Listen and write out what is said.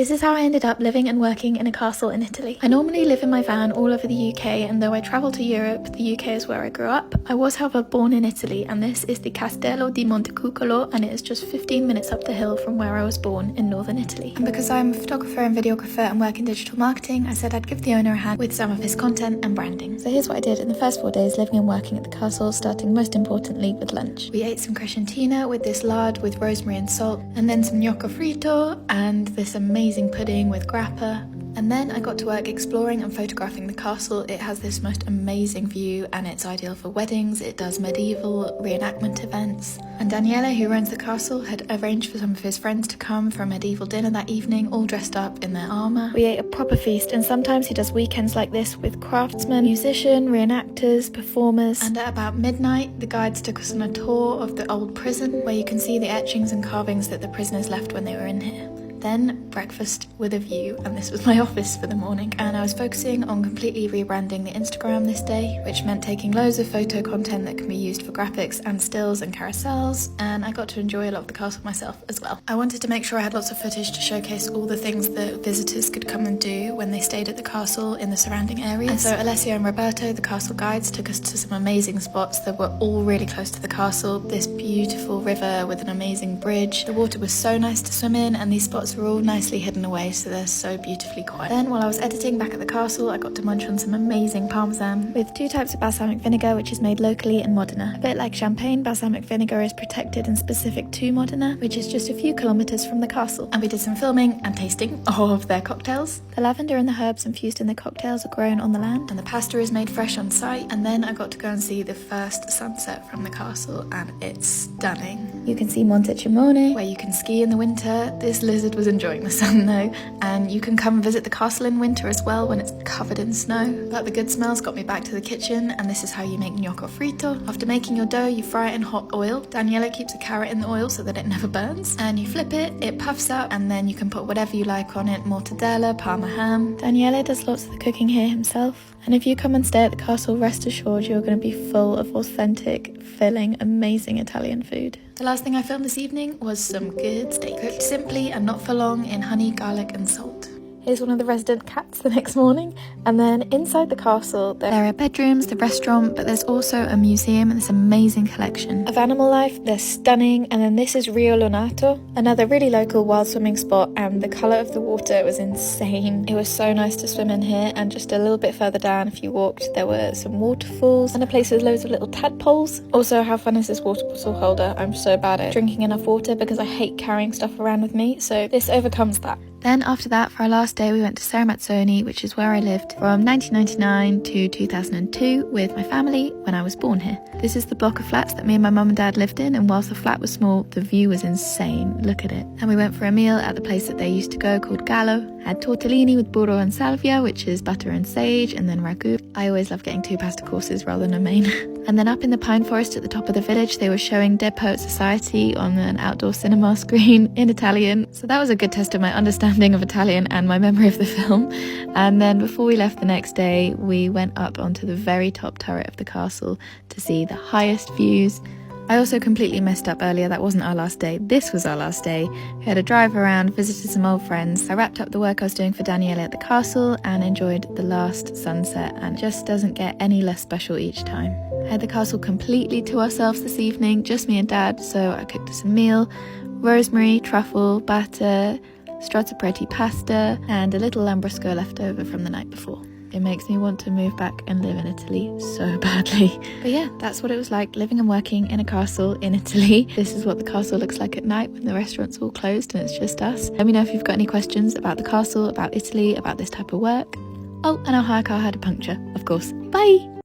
This is how I ended up living and working in a castle in Italy. I normally live in my van all over the UK, and though I travel to Europe, the UK is where I grew up. I was, however, born in Italy, and this is the Castello di Montecuccolo, and it is just 15 minutes up the hill from where I was born in northern Italy. And because I'm a photographer and videographer and work in digital marketing, I said I'd give the owner a hand with some of his content and branding. So here's what I did in the first 4 days living and working at the castle, starting most importantly with lunch. We ate some crescentina with this lard with rosemary and salt, and then some gnocco frito and this amazing pudding with grappa. And then I got to work exploring and photographing the castle. It has this most amazing view and it's ideal for weddings. It does medieval reenactment events. And Daniele, who runs the castle, had arranged for some of his friends to come for a medieval dinner that evening, all dressed up in their armour. We ate a proper feast, and sometimes he does weekends like this with craftsmen, musicians, reenactors, performers. And at about midnight, the guides took us on a tour of the old prison, where you can see the etchings and carvings that the prisoners left when they were in here. Then breakfast with a view, and this was my office for the morning, and I was focusing on completely rebranding the Instagram this day, which meant taking loads of photo content that can be used for graphics and stills and carousels, and I got to enjoy a lot of the castle myself as well. I wanted to make sure I had lots of footage to showcase all the things that visitors could come and do when they stayed at the castle in the surrounding areas. And so Alessio and Roberto, the castle guides, took us to some amazing spots that were all really close to the castle. This beautiful river with an amazing bridge. The water was so nice to swim in, and these spots were all nicely hidden away, so they're so beautifully quiet. Then while I was editing back at the castle, I got to munch on some amazing parmesan with 2 types of balsamic vinegar, which is made locally in Modena. A bit like champagne, balsamic vinegar is protected and specific to Modena, which is just a few kilometres from the castle. And we did some filming and tasting of their cocktails. The lavender and the herbs infused in the cocktails are grown on the land, and the pasta is made fresh on site. And then I got to go and see the first sunset from the castle, and it's stunning. You can see Monte Cimone, where you can ski in the winter. This lizard was enjoying the sun though, and you can come visit the castle in winter as well when it's covered in snow. But the good smells got me back to the kitchen, and this is how you make gnocco frito. After making your dough, you fry it in hot oil. Daniele keeps a carrot in the oil so that it never burns, and you flip it, it puffs up, and then you can put whatever you like on it, mortadella, parma ham. Daniele does lots of the cooking here himself, and if you come and stay at the castle, rest assured you're going to be full of authentic, filling, amazing Italian food. The last thing I filmed this evening was some good steak, cooked simply and not for long in honey, garlic and salt. Here's one of the resident cats the next morning. And then inside the castle, there are bedrooms, the restaurant, but there's also a museum and this amazing collection of animal life. They're stunning. And then this is Rio Lonato, another really local wild swimming spot, and the colour of the water was insane. It was so nice to swim in here, and just a little bit further down, if you walked, there were some waterfalls and a place with loads of little tadpoles. Also, how fun is this water bottle holder? I'm so bad at drinking enough water because I hate carrying stuff around with me, so this overcomes that. Then after that, for our last day, we went to Seramazzoni, which is where I lived from 1999 to 2002 with my family when I was born here. This is the block of flats that me and my mum and dad lived in, and whilst the flat was small, the view was insane. Look at it. And we went for a meal at the place that they used to go called Gallo. Had tortellini with burro and salvia, which is butter and sage, and then ragu. I always love getting 2 pasta courses rather than a main. And then up in the pine forest at the top of the village, they were showing Dead Poets Society on an outdoor cinema screen in Italian. So that was a good test of my understanding of Italian and my memory of the film. And then before we left the next day, we went up onto the very top turret of the castle to see the highest views. I also completely messed up earlier. That wasn't our last day. This was our last day. We had a drive around, visited some old friends. I wrapped up the work I was doing for Daniele at the castle and enjoyed the last sunset, and it just doesn't get any less special each time. I had the castle completely to ourselves this evening, just me and Dad, so I cooked us a meal. Rosemary, truffle, batter, strozzapreti pasta, and a little lambrusco left over from the night before. It makes me want to move back and live in Italy so badly. But yeah, that's what it was like living and working in a castle in Italy. This is what the castle looks like at night when the restaurant's all closed and it's just us. Let me know if you've got any questions about the castle, about Italy, about this type of work. Oh, and our hire car had a puncture, of course. Bye!